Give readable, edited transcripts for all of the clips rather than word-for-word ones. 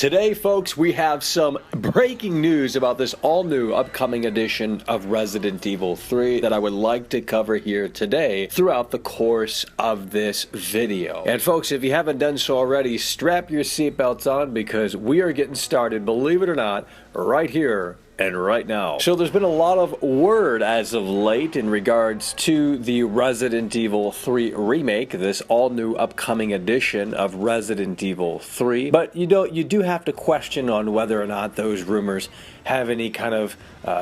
Today, folks, we have some breaking news about this all-new upcoming edition of Resident Evil 3 that I would like to cover here today throughout the course of this video. And folks, if you haven't done so already, strap your seatbelts on because we are getting started, believe it or not, right here and right now. So there's been a lot of word as of late in regards to the Resident Evil 3 Remake, this all-new upcoming edition of Resident Evil 3. But you do have to question on whether or not those rumors have any kind of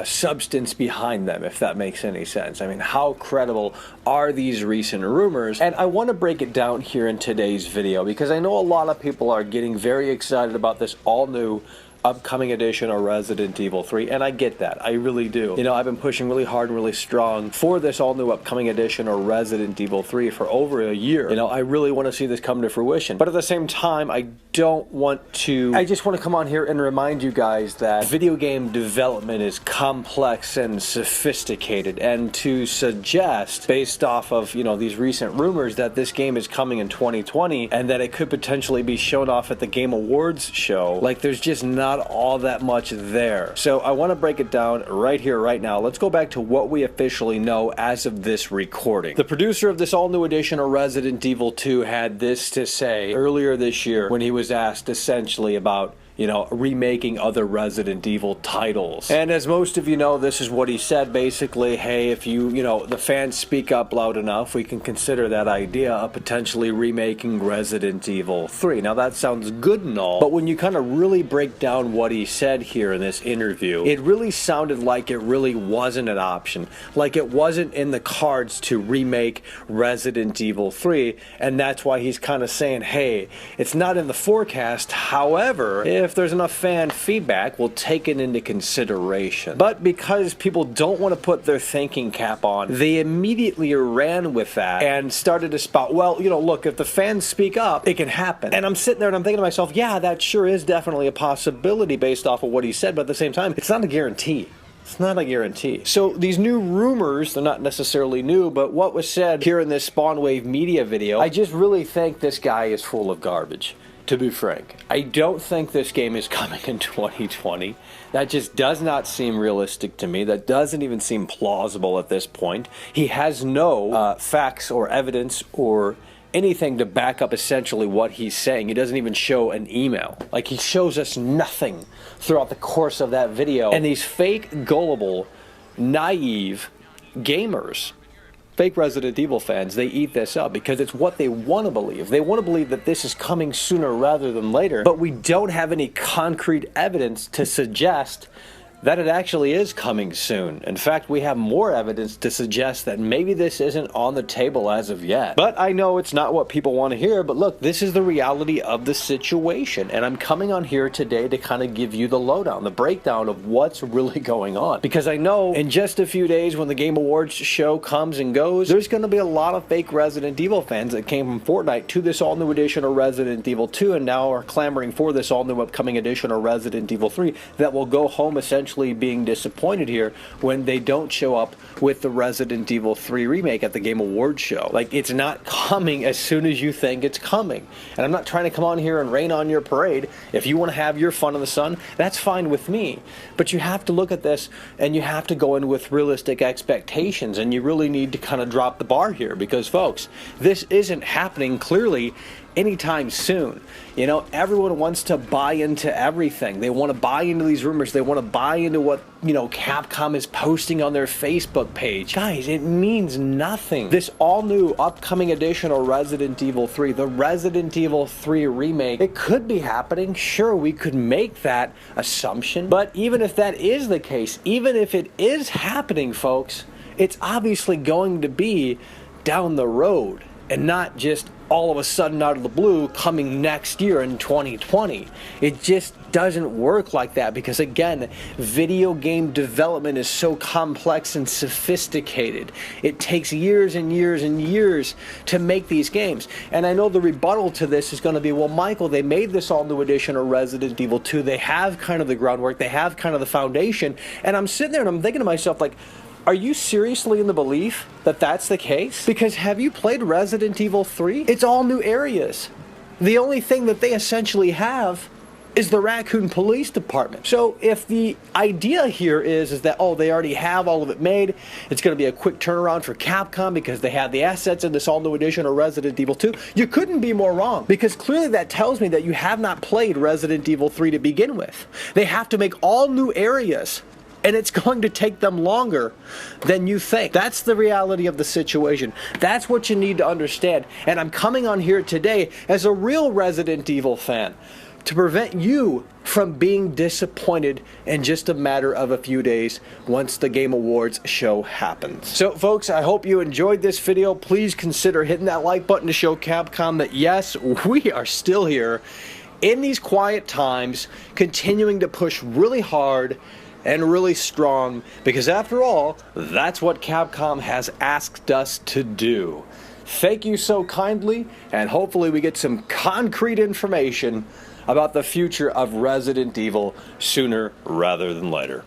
substance behind them, if that makes any sense. I mean, how credible are these recent rumors? And I want to break it down here in today's video because I know a lot of people are getting very excited about this all-new upcoming edition of Resident Evil 3, and I get that. I really do. You know, I've been pushing really hard and really strong for this all-new upcoming edition of Resident Evil 3 for over a year. You know, I really want to see this come to fruition. But at the same time, I just want to come on here and remind you guys that video game development is complex and sophisticated, and to suggest, based off of, you know, these recent rumors that this game is coming in 2020 and that it could potentially be shown off at the Game Awards show, like, there's just not all that much there. So I want to break it down right here, right now. Let's go back to what we officially know as of this recording. The producer of this all-new edition of Resident Evil 2 had this to say earlier this year when he was asked essentially about, you know, remaking other Resident Evil titles. And as most of you know, this is what he said basically: hey, if you know, the fans speak up loud enough, we can consider that idea of potentially remaking Resident Evil 3. Now that sounds good and all, but when you kind of really break down what he said here in this interview, it really sounded like it really wasn't an option. Like it wasn't in the cards to remake Resident Evil 3, and that's why he's kind of saying, hey, it's not in the forecast. However, if there's enough fan feedback, we'll take it into consideration. But because people don't want to put their thinking cap on, they immediately ran with that and started to spout, well, you know, look, if the fans speak up, it can happen. And I'm sitting there and I'm thinking to myself, yeah, that sure is definitely a possibility based off of what he said, but at the same time, it's not a guarantee. It's not a guarantee. So these new rumors, they're not necessarily new, but what was said here in this Spawn Wave media video, I just really think this guy is full of garbage. To be frank, I don't think this game is coming in 2020. That just does not seem realistic to me. That doesn't even seem plausible at this point. He has no facts or evidence or anything to back up essentially what he's saying. He doesn't even show an email. Like, he shows us nothing throughout the course of that video. And these fake, gullible, naive gamers, fake Resident Evil fans, they eat this up because it's what they want to believe. They want to believe that this is coming sooner rather than later, but we don't have any concrete evidence to suggest that it actually is coming soon. In fact, we have more evidence to suggest that maybe this isn't on the table as of yet. But I know it's not what people want to hear, but look, this is the reality of the situation, and I'm coming on here today to kind of give you the lowdown, the breakdown of what's really going on. Because I know in just a few days when the Game Awards show comes and goes, there's going to be a lot of fake Resident Evil fans that came from Fortnite to this all-new edition of Resident Evil 2 and now are clamoring for this all-new upcoming edition of Resident Evil 3 that will go home essentially being disappointed here when they don't show up with the Resident Evil 3 Remake at the Game Awards show. Like, it's not coming as soon as you think it's coming. And I'm not trying to come on here and rain on your parade. If you want to have your fun in the sun, that's fine with me. But you have to look at this and you have to go in with realistic expectations, and you really need to kind of drop the bar here because, folks, this isn't happening clearly anytime soon. You know, everyone wants to buy into everything. They want to buy into these rumors. They want to buy into what, you know, Capcom is posting on their Facebook page. Guys, it means nothing. This all-new upcoming edition of Resident Evil 3, the Resident Evil 3 Remake, it could be happening. Sure, we could make that assumption. But even if that is the case, even if it is happening, folks, it's obviously going to be down the road and not just all of a sudden out of the blue coming next year in 2020. It just doesn't work like that because, again, video game development is so complex and sophisticated. It takes years and years and years to make these games. And I know the rebuttal to this is going to be, well, Michael, they made this all-new edition of Resident Evil 2. They have kind of the groundwork. They have kind of the foundation. And I'm sitting there and I'm thinking to myself, like, Are you seriously in the belief that that's the case? Because have you played Resident Evil 3? It's all new areas. The only thing that they essentially have is the Raccoon Police Department. So if the idea here is that, oh, they already have all of it made, it's going to be a quick turnaround for Capcom because they have the assets in this all-new edition of Resident Evil 2, you couldn't be more wrong, because clearly that tells me that you have not played Resident Evil 3 to begin with. They have to make all new areas, and it's going to take them longer than you think. That's the reality of the situation. That's what you need to understand. And I'm coming on here today as a real Resident Evil fan to prevent you from being disappointed in just a matter of a few days once the Game Awards show happens. So folks, I hope you enjoyed this video. Please consider hitting that like button to show Capcom that yes, we are still here in these quiet times, continuing to push really hard and really strong, because after all, that's what Capcom has asked us to do. Thank you so kindly, and hopefully we get some concrete information about the future of Resident Evil sooner rather than later.